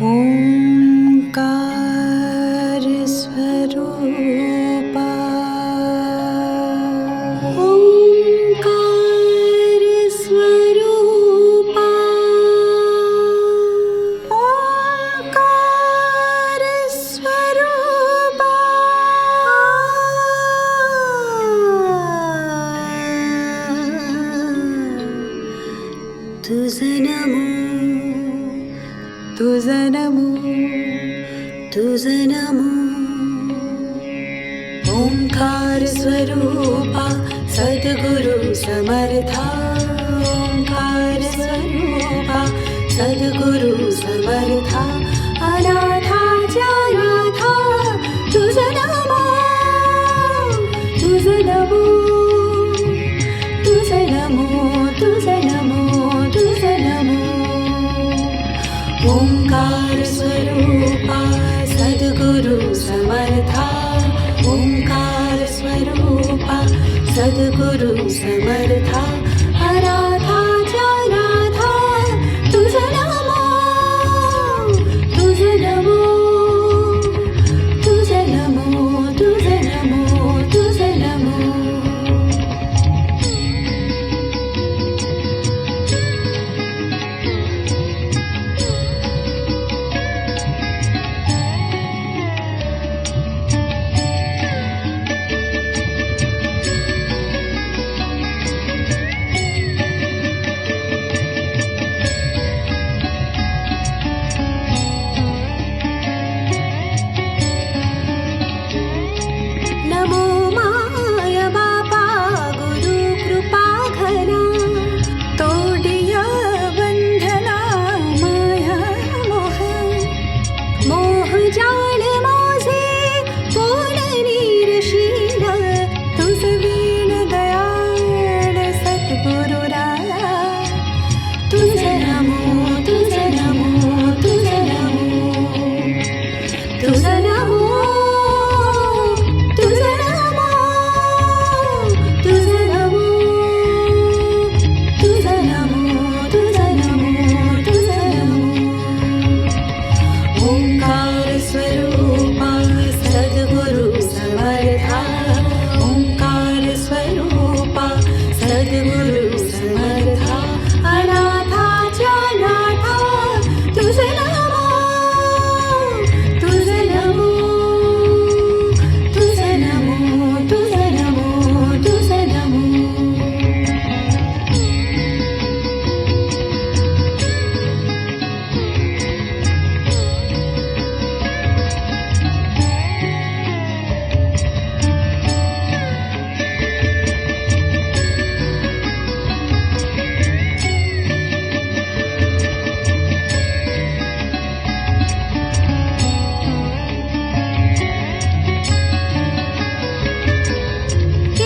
ओंकार स्वरूपा ओंकार स्वरूपा ओंकार स्वरूपा तुझं नमो तुझं नमो तुझं नमो ओंकार स्वरूपा सद्गुरु समर्था ओंकार स्वरूपा सद्गुरु समर्था अनाथाच्या नाथा तुझं नमो तुझं नमो तुझं नमो तुझं नमो तुझं नमो ओंकार स्वरूपा सद्गुरु समर्था ओंकार स्वरूपा सद्गुरु समर्था अनाथाच्या नाथा तुझं नमो तुझं नमो तुझं नमो तुझं नमो तुझं नमो नमो माय बापा गुरु कृपा घना तोडिया बंधना माया मोह मोह जाळ माझे कोण निरशील तुझ वीण दयाळ सद्गुरुरा तुझं नमो तुझं नमो तुझं नमो तुझं नमो तुझं नमो तुझं नमो तुझं नमो तुझं नमो तुझं नमो ओंकार स्वरूपा सद्गुरु समर्था ओंकार स्वरूपा सद्गुरु समर्था अनाथाच्या नाथा तुझं नमो तुझं नमो तुझं नमो तुझं नमो तुझं नमो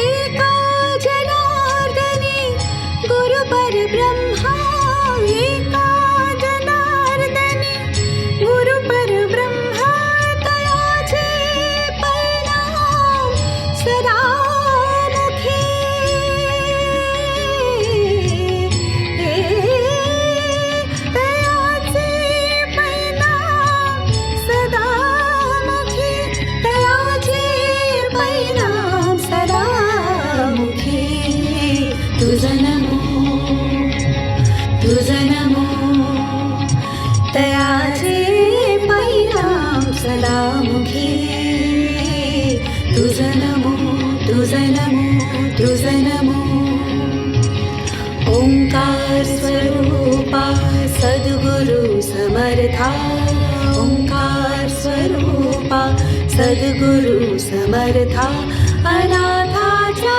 एका जनार्दनी गुरु परब्रह्मा एका जनार्दनी गुरु परब्रह्मा तयाचे परिणाम सदा मुखी तयाचे परिणाम सदा मुखी तयाचे परिणाम सदा मुखी तुझं नमो तुझं नमो तयाचे परिणाम सदा मुखी तुझं नमो तुझं नमो तुझं नमो ओंकार स्वरूपा सद्गुरु समर्था ओंकार स्वरूपा सद्गुरु समर्था अनाथाच्या